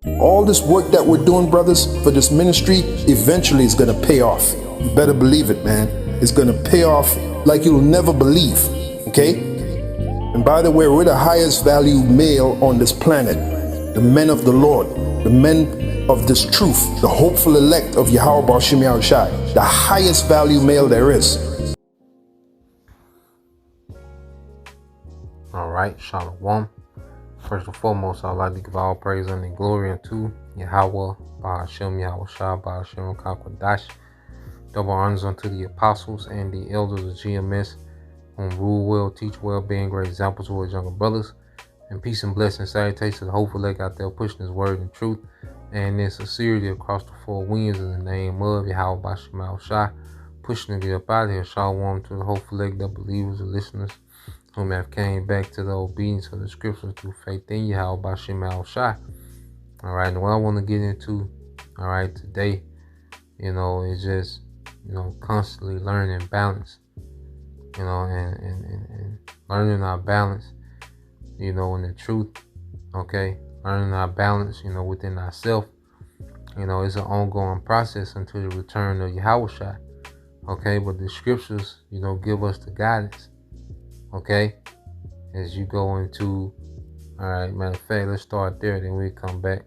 All this work that we're doing, brothers, for this ministry, eventually is going to pay off. You better believe it, man. It's going to pay off like you'll never believe. Okay? And by the way, we're the highest value male on this planet. The men of the Lord. The men of this truth. The hopeful elect of Yahweh Bashim Yahushai. The highest value male there is. All right, Shalom. First and foremost, I'd like to give all praise and glory unto Yahweh, Ba'ashem Yahushua, Ba'ashem Kakwadash. Double honors unto the apostles and the elders of GMS, whom rule well, teach well, being great examples to his younger brothers. And peace and blessing, salutations to the hopeful leg out there pushing his word and truth and in sincerity across the four winds in the name of Yahweh, Ba'ashem Yahushua, pushing to get up out of here. Shalom to the hopeful leg, the believers and listeners whom have came back to the obedience of the scriptures through faith in Yahweh Bashim Al-Shai. All right, and what I want to get into, all right, today, is just, constantly learning balance, and learning our balance, in the truth, okay, learning our balance, within ourselves, it's an ongoing process until the return of Yahweh Shai, okay, but the scriptures, give us the guidance. Okay, as you go into, all right, matter of fact, let's start there, then we come back.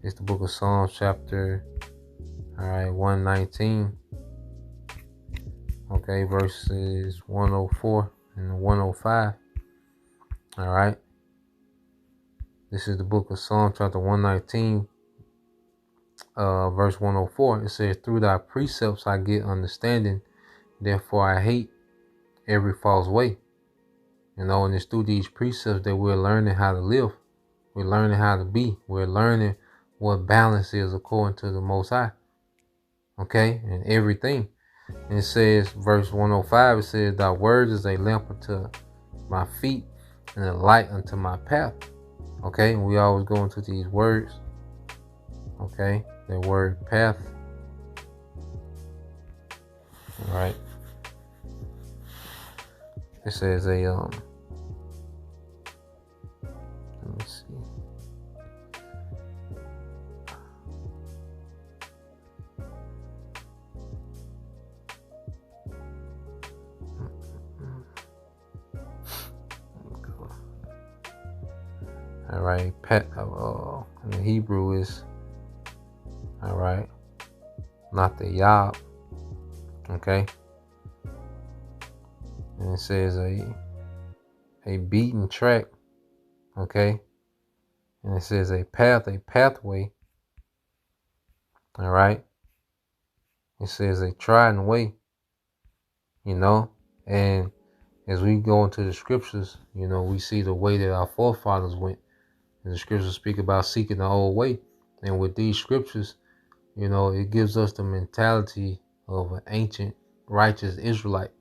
It's the book of Psalms, chapter, 119, okay, verses 104 and 105, all right. This is the book of Psalms, chapter 119, verse 104. It says, through thy precepts I get understanding, therefore I hate every false way. And it's through these precepts that we're learning how to live. We're learning how to be. We're learning what balance is according to the Most High. Okay? And everything. And it says, verse 105, it says, thy word is a lamp unto my feet and a light unto my path. Okay? And we always go into these words. Okay? The word path. All right. It says let me see. All right, in the Hebrew is, all right, not the Yab, okay. And it says a beaten track, okay. And it says a pathway, all right. It says a trodden way, and as we go into the scriptures, we see the way that our forefathers went. And the scriptures speak about seeking the old way. And with these scriptures, it gives us the mentality of an ancient righteous Israelite.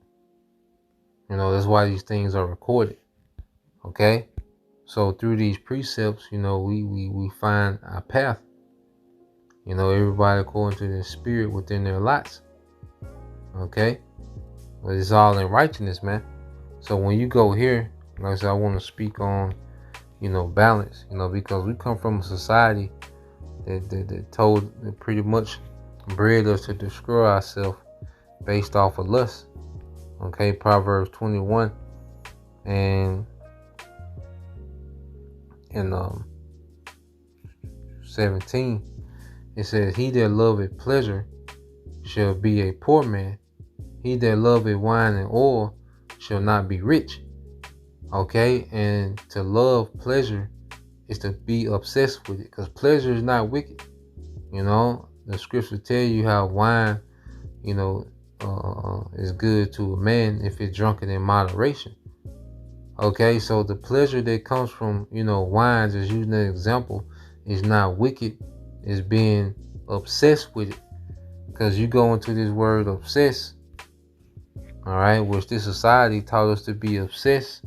That's why these things are recorded. Okay? So through these precepts, we find our path. Everybody according to their spirit within their lots. Okay? But it's all in righteousness, man. So when you go here, like I said, I want to speak on, balance, because we come from a society that pretty much bred us to destroy ourselves based off of lust. Okay, Proverbs 21 and 17, it says, he that loveth pleasure shall be a poor man. He that loveth wine and oil shall not be rich. Okay, and to love pleasure is to be obsessed with it, because pleasure is not wicked. The scripture tell you how wine, is good to a man if it's drunken in moderation. Okay, so the pleasure that comes from, wines, as using an example, is not wicked. It's being obsessed with it, because you go into this word obsess, all right, which this society taught us to be obsessed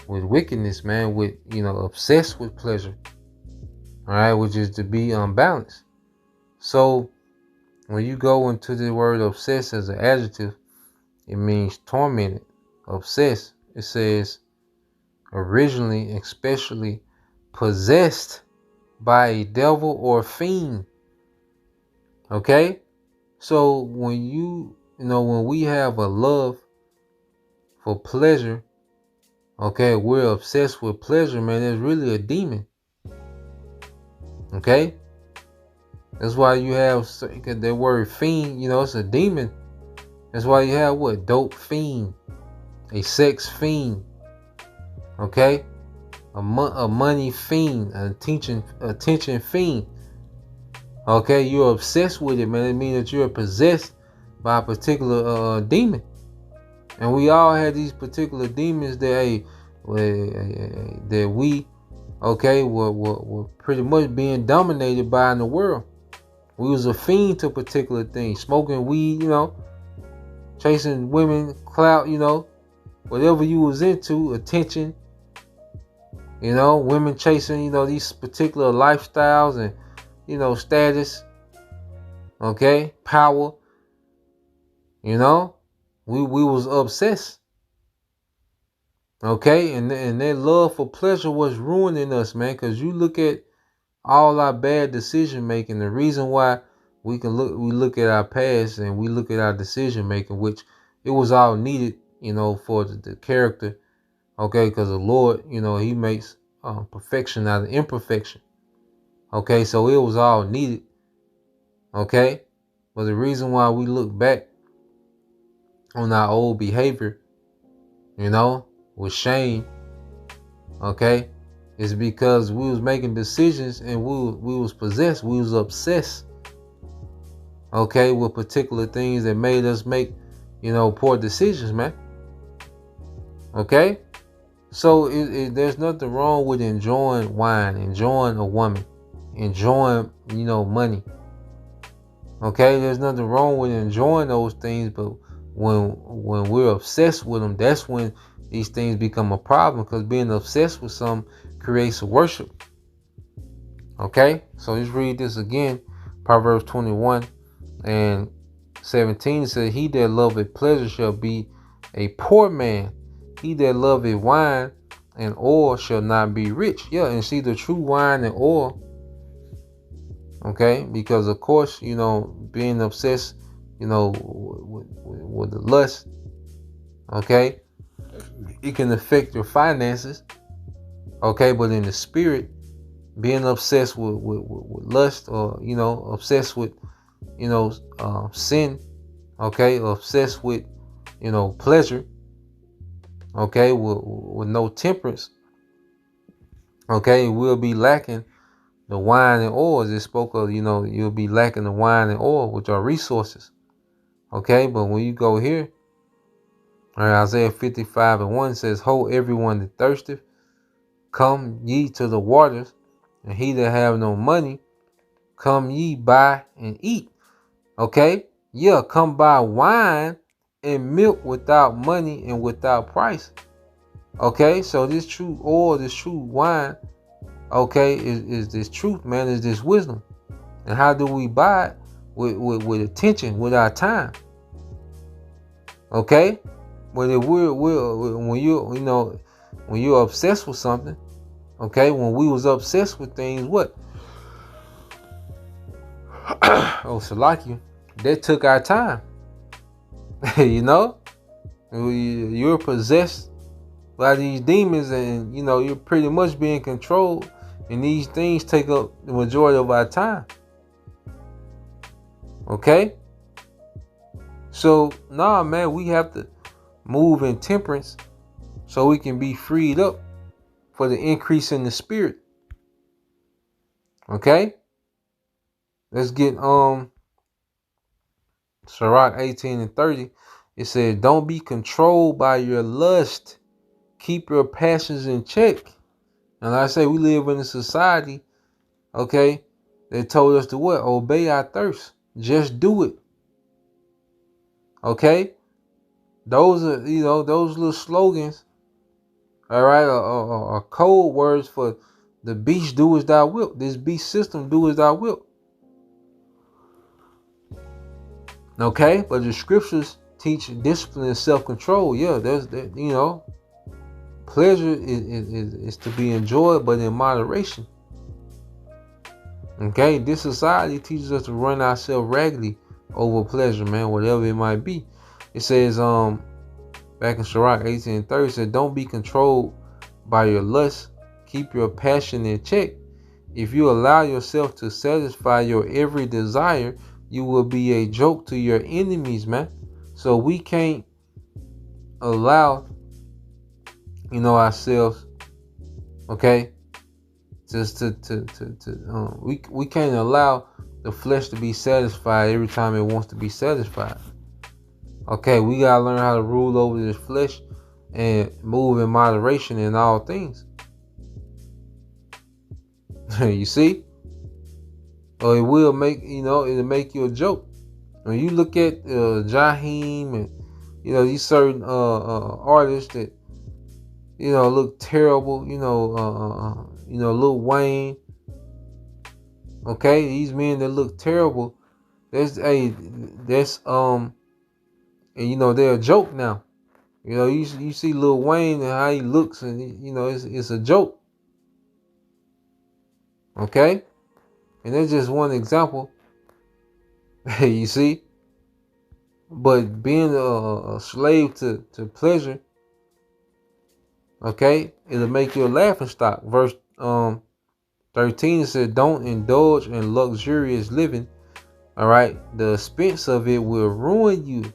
with wickedness, man, with, obsessed with pleasure, all right, which is to be unbalanced. So when you go into the word obsess as an adjective, it means tormented, obsessed. It says originally, especially possessed by a devil or fiend. Okay? So when we have a love for pleasure, okay, we're obsessed with pleasure, man, it's really a demon. Okay? That's why you have that word fiend, it's a demon. That's why you have what? Dope fiend, a sex fiend, okay? A money fiend, an attention fiend. Okay, you're obsessed with it, man. It means that you're possessed by a particular demon. And we all had these particular demons that we were pretty much being dominated by in the world. We was a fiend to particular things, smoking weed, chasing women, clout, whatever you was into, attention, women chasing, these particular lifestyles and, status, okay, power, we was obsessed, okay, and that love for pleasure was ruining us, man, because you look at all our bad decision making. The reason why we look at our past and we look at our decision making, which it was all needed, for the character, okay, because the Lord, He makes perfection out of imperfection, okay, so it was all needed, okay, but the reason why we look back on our old behavior, with shame, okay, is because we was making decisions and we was possessed, we was obsessed, okay, with particular things that made us make, poor decisions, man. Okay, so there's nothing wrong with enjoying wine, enjoying a woman, enjoying, money. Okay, there's nothing wrong with enjoying those things, but when we're obsessed with them, that's when these things become a problem, because being obsessed with something creates a worship. Okay, so let's read this again. Proverbs 21 and 17 says, he that loveth pleasure shall be a poor man. He that loveth wine and oil shall not be rich. Yeah, and see, the true wine and oil, okay, because of course, being obsessed, with the lust, okay, it can affect your finances, okay, but in the spirit, being obsessed with lust, or obsessed with sin, okay, or obsessed with pleasure, okay, with no temperance, okay, we'll be lacking the wine and oil. As it spoke of, you'll be lacking the wine and oil, which are resources, okay. But when you go here, all right, Isaiah 55:1 says, ho, everyone that thirsteth, come ye to the waters, and he that have no money, come ye buy and eat. Okay, yeah, come buy wine and milk without money and without price. Okay, so this true oil, this true wine, okay, is this truth, man, is this wisdom. And how do we buy it? With attention, with our time. Okay, but if when you're obsessed with something, okay, when we was obsessed with things, what? Oh, Salakia, that took our time. You're possessed by these demons, and you're pretty much being controlled, and these things take up the majority of our time. Okay, so man, we have to move in temperance so we can be freed up for the increase in the spirit. Okay, let's get Sirach 18:30. It said, don't be controlled by your lust, keep your passions in check. And like I say, we live in a society, okay, they told us to what? Obey our thirst. Just do it. Okay, those are those little slogans, all right, are code words for the beast do as thou wilt. This beast system do as thou wilt. Okay, but the scriptures teach discipline and self-control. Yeah, there's that. Pleasure is to be enjoyed, but in moderation. Okay, this society teaches us to run ourselves raggedy over pleasure, man, whatever it might be. It says, back in Sirach 18:30, said, don't be controlled by your lust. Keep your passion in check. If you allow yourself to satisfy your every desire, you will be a joke to your enemies, man. So we can't allow, ourselves, okay, we can't allow the flesh to be satisfied every time it wants to be satisfied. Okay, we gotta learn how to rule over this flesh and move in moderation in all things. You see? Or it will make, it'll make you a joke. When you look at Jaheim and, these certain artists that, look terrible, Lil Wayne. Okay, these men that look terrible, and they're a joke now. You see Lil Wayne and how he looks, and it's a joke. Okay, and that's just one example. You see, but being a slave to pleasure, okay, it'll make you a laughing stock. Verse 13 said, don't indulge in luxurious living. All right, the expense of it will ruin you.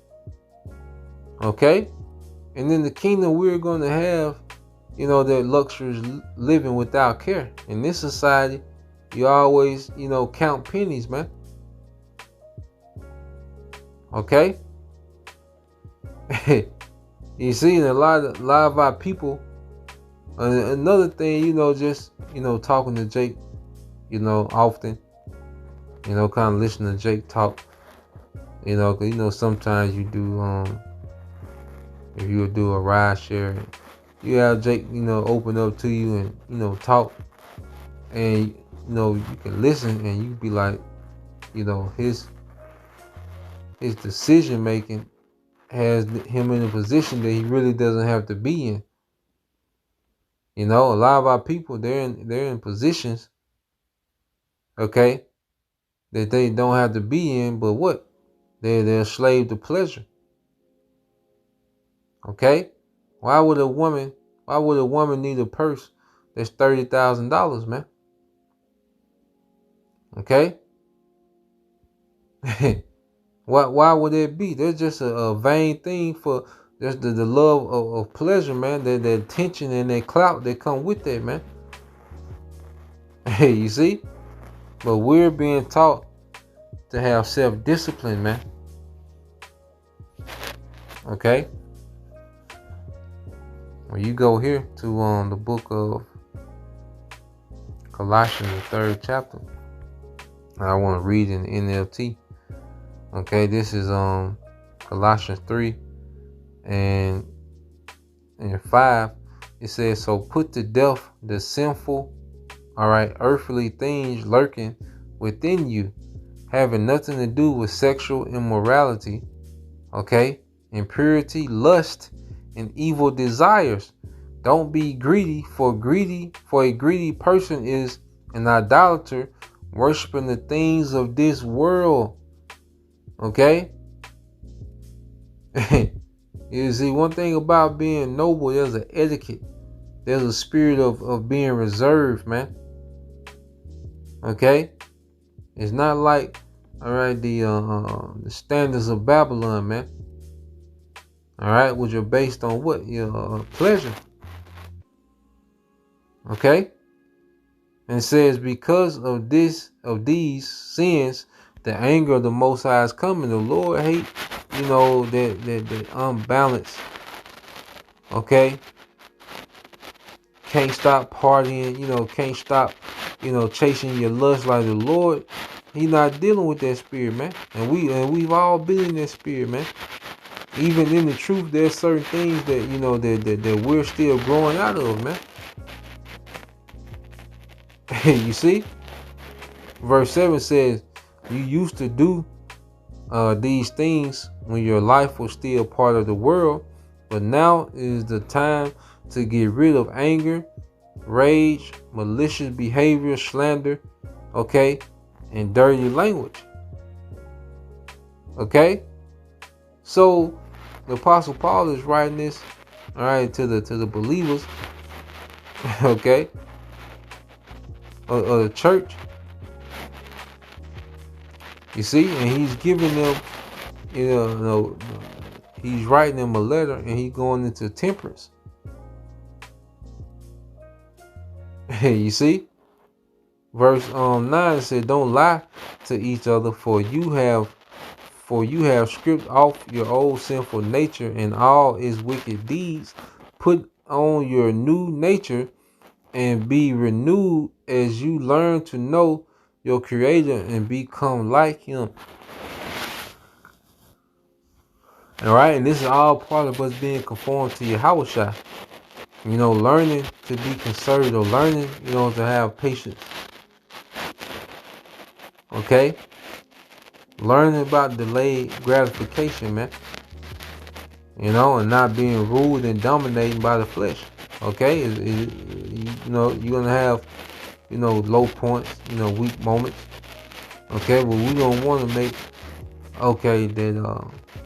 Okay, and in the kingdom we're going to have, that luxurious living without care. In this society, you always, count pennies, man. Okay. You see, in a lot of our people. Another thing, just talking to Jake, often, kind of listening to Jake talk, cause sometimes you do, if you would do a ride share, you have Jake, open up to you and talk, and you can listen and you be like, his decision making has him in a position that he really doesn't have to be in. A lot of our people, they're in positions, okay, that they don't have to be in, but what? They're a slave to pleasure. Okay? Why would a woman need a purse that's $30,000, man? Okay? Why would it be? There's just a vain thing for just the love of pleasure, man. The attention and that clout that come with that, man. Hey, you see? But we're being taught to have self-discipline, man. Okay? When you go here to the book of Colossians, the 3rd chapter, I want to read in NLT. Okay, this is Colossians 3 and 5. It says, so put to death the sinful, earthly things lurking within you, having nothing to do with sexual immorality, impurity, lust, and evil desires. Don't be greedy, for a greedy person is an idolater, worshiping the things of this world. Okay? You see, one thing about being noble, there's an etiquette. There's a spirit of being reserved, man. Okay? It's not like, the standards of Babylon, man. Which are based on what? Your pleasure. Okay? And it says, because of these sins, the anger of the Most High is coming. The Lord hate, that unbalance. Okay? Can't stop partying, can't stop, chasing your lust like the Lord. He's not dealing with that spirit, man. And we've all been in that spirit, man. Even in the truth, there's certain things that, that we're still growing out of, man. You see? Verse 7 says, you used to do these things when your life was still part of the world, but now is the time to get rid of anger, rage, malicious behavior, slander, okay, and dirty language. Okay? So the Apostle Paul is writing this, all right, to the believers, okay, of the church. You see, and he's giving them, he's writing them a letter, and he's going into temperance. You see, verse 9 said, "Don't lie to each other, for you have stripped off your old sinful nature and all its wicked deeds. Put on your new nature and be renewed as you learn to know your Creator and become like Him." All right, and this is all part of us being conformed to Yahushua. Learning to be conservative, learning, to have patience. Okay? Learning about delayed gratification, man. And not being ruled and dominated by the flesh. Okay? You're going to have, low points, weak moments. Okay? But we don't want to make,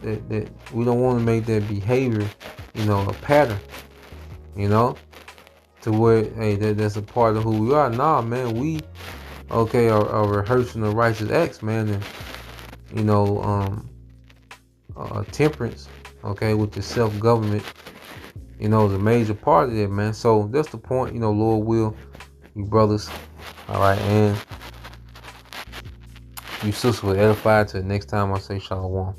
that we don't want to make that behavior, a pattern. To where, hey, that's a part of who we are. Nah, man, we, are rehearsing the righteous acts, man, and, temperance, with the self-government, is a major part of it, man. So that's the point, Lord will, you brothers, all right, and you sisters will edify. Till next time I say shalom.